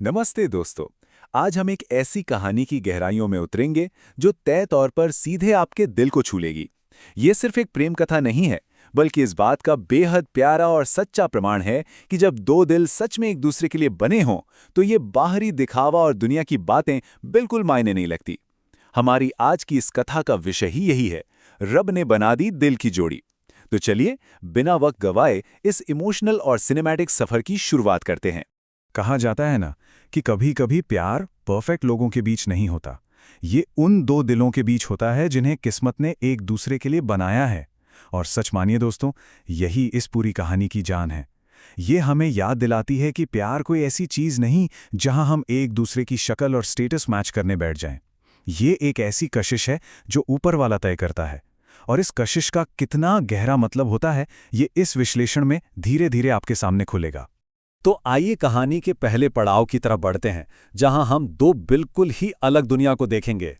नमस्ते दोस्तों। आज हम एक ऐसी कहानी की गहराइयों में उतरेंगे जो तय तौर पर सीधे आपके दिल को छू लेगी। ये सिर्फ एक प्रेम कथा नहीं है, बल्कि इस बात का बेहद प्यारा और सच्चा प्रमाण है कि जब दो दिल सच में एक दूसरे के लिए बने हों, तो ये बाहरी दिखावा और दुनिया की बातें बिल्कुल मायने नहीं लगती। हमारी आज की इस कथा का विषय ही यही है, रब ने बना दी दिल की जोड़ी। तो चलिए, बिना वक्त गवाए इस इमोशनल और सिनेमैटिक सफर की शुरुआत करते हैं। कहा जाता है ना कि कभी-कभी प्यार परफेक्ट लोगों के बीच नहीं होता। ये उन दो दिलों के बीच होता है जिन्हें किस्मत ने एक दूसरे के लिए बनाया है। और सच मानिए दोस्तों, यही इस पूरी कहानी की जान है। ये हमें याद दिलाती है कि प्यार कोई ऐसी चीज़ नहीं जहां हम एक दूसरे की शक्ल और स्टेटस मैच करने बैठ जाएं। ये एक ऐसी कशिश है जो ऊपर वाला तय करता है। और इस कशिश का कितना गहरा मतलब होता है, ये इस विश्लेषण में धीरे धीरे आपके सामने खुलेगा। तो आइए कहानी के पहले पड़ाव की तरफ बढ़ते हैं, जहां हम दो बिल्कुल ही अलग दुनिया को देखेंगे।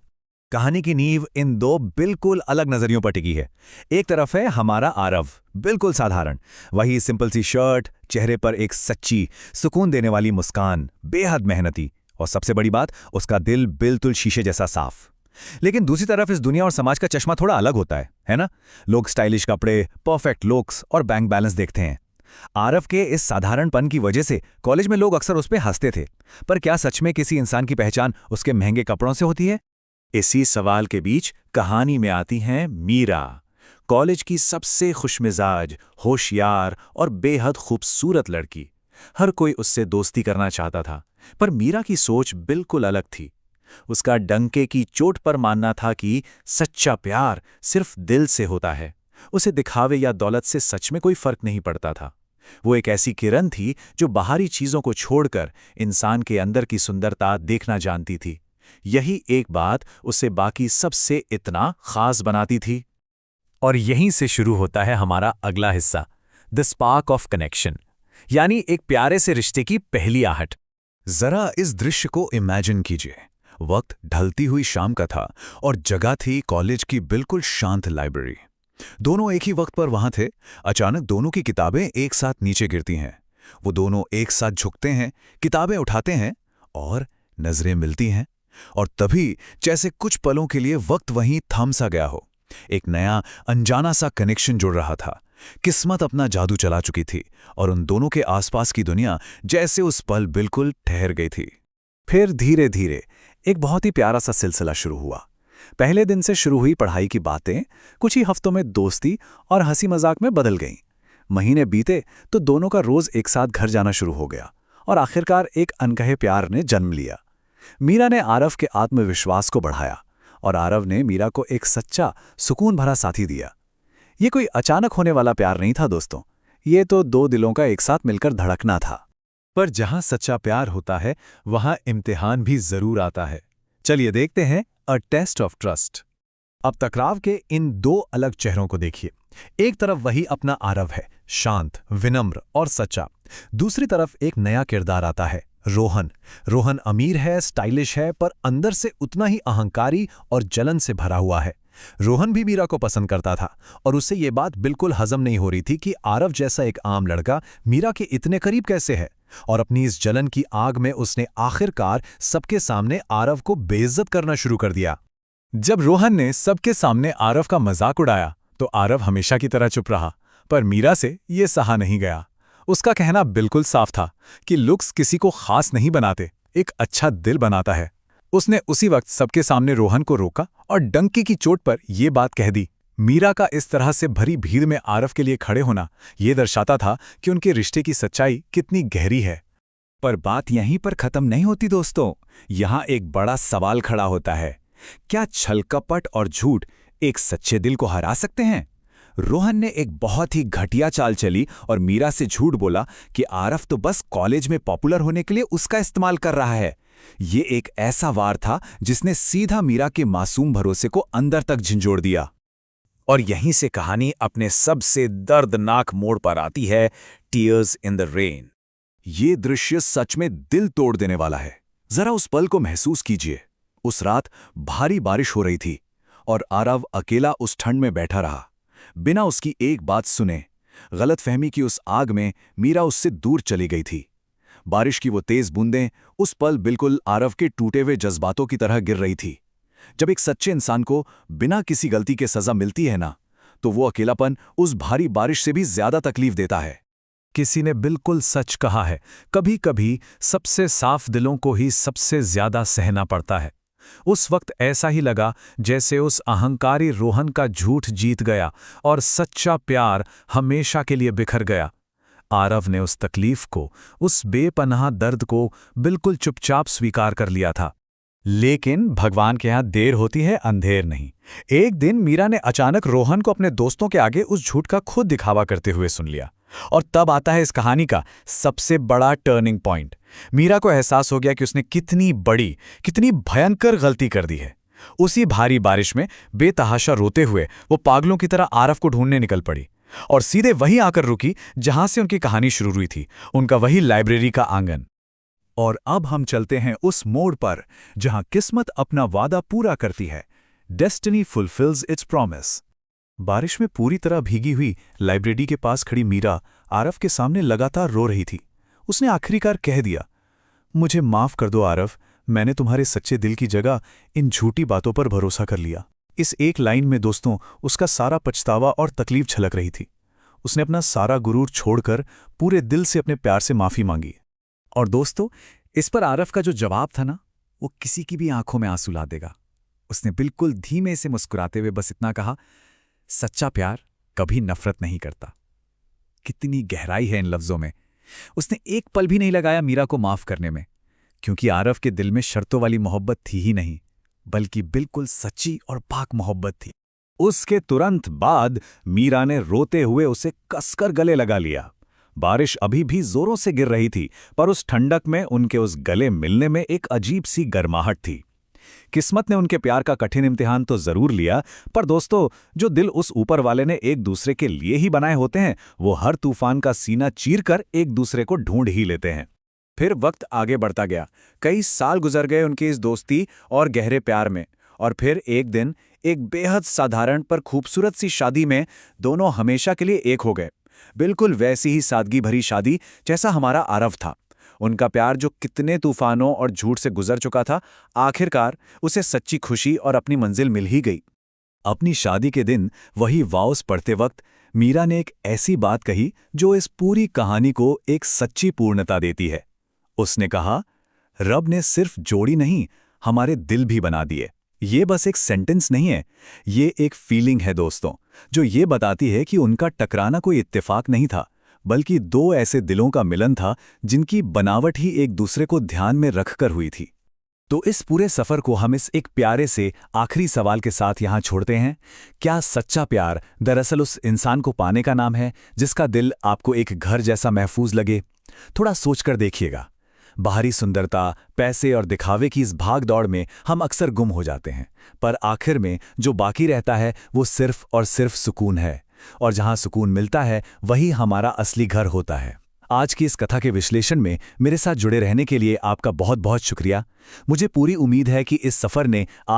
कहानी की नींव इन दो बिल्कुल अलग नजरियों पर टिकी है। एक तरफ है हमारा आरव, बिल्कुल साधारण, वही सिंपल सी शर्ट, चेहरे पर एक सच्ची सुकून देने वाली मुस्कान, बेहद मेहनती, और सबसे बड़ी बात, उसका दिल बिल्कुल शीशे जैसा साफ। लेकिन दूसरी तरफ इस दुनिया और समाज का चश्मा थोड़ा अलग होता है ना? लोग स्टाइलिश कपड़े, परफेक्ट लुक्स और बैंक बैलेंस देखते हैं। आरव के इस साधारणपन की वजह से कॉलेज में लोग अक्सर उस पर हंसते थे। पर क्या सच में किसी इंसान की पहचान उसके महंगे कपड़ों से होती है? इसी सवाल के बीच कहानी में आती हैं मीरा, कॉलेज की सबसे खुशमिजाज, होशियार और बेहद खूबसूरत लड़की। हर कोई उससे दोस्ती करना चाहता था, पर मीरा की सोच बिल्कुल अलग थी। उसका डंके की चोट पर मानना था कि सच्चा प्यार सिर्फ दिल से होता है। उसे दिखावे या दौलत से सच में कोई फर्क नहीं पड़ता था। वो एक ऐसी किरण थी जो बाहरी चीजों को छोड़कर इंसान के अंदर की सुंदरता देखना जानती थी। यही एक बात उसे बाकी सबसे इतना खास बनाती थी। और यहीं से शुरू होता है हमारा अगला हिस्सा, द स्पार्क ऑफ कनेक्शन, यानी एक प्यारे से रिश्ते की पहली आहट। जरा इस दृश्य को इमेजिन कीजिए। वक्त ढलती हुई शाम का था और जगह थी कॉलेज की बिल्कुल शांत लाइब्रेरी। दोनों एक ही वक्त पर वहां थे। अचानक दोनों की किताबें एक साथ नीचे गिरती हैं। वो दोनों एक साथ झुकते हैं, किताबें उठाते हैं और नजरें मिलती हैं। और तभी जैसे कुछ पलों के लिए वक्त वहीं थम सा गया हो। एक नया अनजाना सा कनेक्शन जुड़ रहा था। किस्मत अपना जादू चला चुकी थी और उन दोनों के आसपास की दुनिया जैसे उस पल बिल्कुल ठहर गई थी। फिर धीरे धीरे एक बहुत ही प्यारा सा सिलसिला शुरू हुआ। पहले दिन से शुरू हुई पढ़ाई की बातें कुछ ही हफ्तों में दोस्ती और हंसी मजाक में बदल गईं। महीने बीते तो दोनों का रोज एक साथ घर जाना शुरू हो गया और आखिरकार एक अनकहे प्यार ने जन्म लिया। मीरा ने आरव के आत्मविश्वास को बढ़ाया और आरव ने मीरा को एक सच्चा, सुकून भरा साथी दिया। ये कोई अचानक होने वाला प्यार नहीं था दोस्तों, ये तो दो दिलों का एक साथ मिलकर धड़कना था। पर जहां सच्चा प्यार होता है, वहां इम्तिहान भी जरूर आता है। चलिए देखते हैं अ टेस्ट ऑफ ट्रस्ट। अब टकराव के इन दो अलग चेहरों को देखिए। एक तरफ वही अपना आरव है, शांत, विनम्र और सच्चा। दूसरी तरफ एक नया किरदार आता है, रोहन। रोहन अमीर है, स्टाइलिश है, पर अंदर से उतना ही अहंकारी और जलन से भरा हुआ है। रोहन भी मीरा को पसंद करता था और उससे ये बात बिल्कुल हजम नहीं हो रही थी कि आरव जैसा एक आम लड़का मीरा के इतने करीब कैसे है। और अपनी इस जलन की आग में उसने आखिरकार सबके सामने आरव को बेइज्जत करना शुरू कर दिया। जब रोहन ने सबके सामने आरव का मजाक उड़ाया तो आरव हमेशा की तरह चुप रहा, पर मीरा से ये सहा नहीं गया। उसका कहना बिल्कुल साफ था कि लुक्स किसी को खास नहीं बनाते, एक अच्छा दिल बनाता है। उसने उसी वक्त सबके सामने रोहन को रोका और डंके की चोट पर यह बात कह दी। मीरा का इस तरह से भरी भीड़ में आरव के लिए खड़े होना ये दर्शाता था कि उनके रिश्ते की सच्चाई कितनी गहरी है। पर बात यहीं पर खत्म नहीं होती दोस्तों। यहां एक बड़ा सवाल खड़ा होता है, क्या छलकपट और झूठ एक सच्चे दिल को हरा सकते हैं? रोहन ने एक बहुत ही घटिया चाल चली और मीरा से झूठ बोला कि आरव तो बस कॉलेज में पॉपुलर होने के लिए उसका इस्तेमाल कर रहा है। ये एक ऐसा वार था जिसने सीधा मीरा के मासूम भरोसे को अंदर तक झंझोड़ दिया। और यहीं से कहानी अपने सबसे दर्दनाक मोड़ पर आती है, टीयर्स इन द रेन। ये दृश्य सच में दिल तोड़ देने वाला है। जरा उस पल को महसूस कीजिए। उस रात भारी बारिश हो रही थी और आरव अकेला उस ठंड में बैठा रहा, बिना उसकी एक बात सुने। गलतफहमी की उस आग में मीरा उससे दूर चली गई थी। बारिश की वो तेज बूंदें उस पल बिल्कुल आरव के टूटे हुए जज्बातों की तरह गिर रही थी। जब एक सच्चे इंसान को बिना किसी गलती के सजा मिलती है ना, तो वो अकेलापन उस भारी बारिश से भी ज्यादा तकलीफ देता है। किसी ने बिल्कुल सच कहा है, कभी कभी सबसे साफ दिलों को ही सबसे ज्यादा सहना पड़ता है। उस वक्त ऐसा ही लगा जैसे उस अहंकारी रोहन का झूठ जीत गया और सच्चा प्यार हमेशा के लिए बिखर गया। आरव ने उस तकलीफ को, उस बेपनाह दर्द को बिल्कुल चुपचाप स्वीकार कर लिया था। लेकिन भगवान के यहाँ देर होती है, अंधेर नहीं। एक दिन मीरा ने अचानक रोहन को अपने दोस्तों के आगे उस झूठ का खुद दिखावा करते हुए सुन लिया। और तब आता है इस कहानी का सबसे बड़ा टर्निंग पॉइंट। मीरा को एहसास हो गया कि उसने कितनी बड़ी, कितनी भयंकर गलती कर दी है। उसी भारी बारिश में बेतहाशा रोते हुए वो पागलों की तरह आरव को ढूंढने निकल पड़ी और सीधे वहीं आकर रुकी जहां से उनकी कहानी शुरू हुई थी, उनका वही लाइब्रेरी का आंगन। और अब हम चलते हैं उस मोड़ पर जहां किस्मत अपना वादा पूरा करती है। Destiny fulfils it's promise. बारिश में पूरी तरह भीगी हुई लाइब्रेरी के पास खड़ी मीरा आरव के सामने लगातार रो रही थी। उसने आखिरकार कह दिया, मुझे माफ कर दो आरव, मैंने तुम्हारे सच्चे दिल की जगह इन झूठी बातों पर भरोसा कर लिया। इस एक लाइन में दोस्तों उसका सारा पछतावा और तकलीफ झलक रही थी। उसने अपना सारा गुरूर छोड़कर पूरे दिल से अपने प्यार से माफी मांगी। और दोस्तों, इस पर आरव का जो जवाब था ना, वो किसी की भी आंखों में आंसू ला देगा। उसने बिल्कुल धीमे से मुस्कुराते हुए बस इतना कहा, सच्चा प्यार कभी नफरत नहीं करता। कितनी गहराई है इन लफ्जों में। उसने एक पल भी नहीं लगाया मीरा को माफ करने में, क्योंकि आरव के दिल में शर्तों वाली मोहब्बत थी ही नहीं, बल्कि बिल्कुल सच्ची और पाक मोहब्बत थी। उसके तुरंत बाद मीरा ने रोते हुए उसे कसकर गले लगा लिया। बारिश अभी भी जोरों से गिर रही थी, पर उस ठंडक में उनके उस गले मिलने में एक अजीब सी गर्माहट थी। किस्मत ने उनके प्यार का कठिन इम्तिहान तो जरूर लिया, पर दोस्तों, जो दिल उस ऊपर वाले ने एक दूसरे के लिए ही बनाए होते हैं, वो हर तूफान का सीना चीरकर एक दूसरे को ढूंढ ही लेते हैं। फिर वक्त आगे बढ़ता गया। कई साल गुजर गए उनकी इस दोस्ती और गहरे प्यार में, और फिर एक दिन एक बेहद साधारण पर खूबसूरत सी शादी में दोनों हमेशा के लिए एक हो गए। बिल्कुल वैसी ही सादगी भरी शादी जैसा हमारा आरव था। उनका प्यार जो कितने तूफानों और झूठ से गुजर चुका था, आखिरकार उसे सच्ची खुशी और अपनी मंजिल मिल ही गई। अपनी शादी के दिन वही वाउस पढ़ते वक्त मीरा ने एक ऐसी बात कही जो इस पूरी कहानी को एक सच्ची पूर्णता देती है। उसने कहा, रब ने सिर्फ जोड़ी नहीं, हमारे दिल भी बना दिए। ये बस एक सेंटेंस नहीं है, ये एक फीलिंग है दोस्तों, जो ये बताती है कि उनका टकराना कोई इत्तेफाक नहीं था, बल्कि दो ऐसे दिलों का मिलन था जिनकी बनावट ही एक दूसरे को ध्यान में रखकर हुई थी। तो इस पूरे सफर को हम इस एक प्यारे से आखिरी सवाल के साथ यहाँ छोड़ते हैं। क्या सच्चा प्यार दरअसल उस इंसान को पाने का नाम है जिसका दिल आपको एक घर जैसा महफूज लगे? थोड़ा सोचकर देखिएगा। बाहरी सुंदरता, पैसे और दिखावे की इस भाग दौड़ में हम अक्सर गुम हो जाते हैं, पर आखिर में जो बाकी रहता है वो सिर्फ और सिर्फ सुकून है, और जहां सुकून मिलता है वही हमारा असली घर होता है। आज की इस कथा के विश्लेषण में मेरे साथ जुड़े रहने के लिए आपका बहुत बहुत शुक्रिया। मुझे पूरी उम्मीद है कि इस सफर ने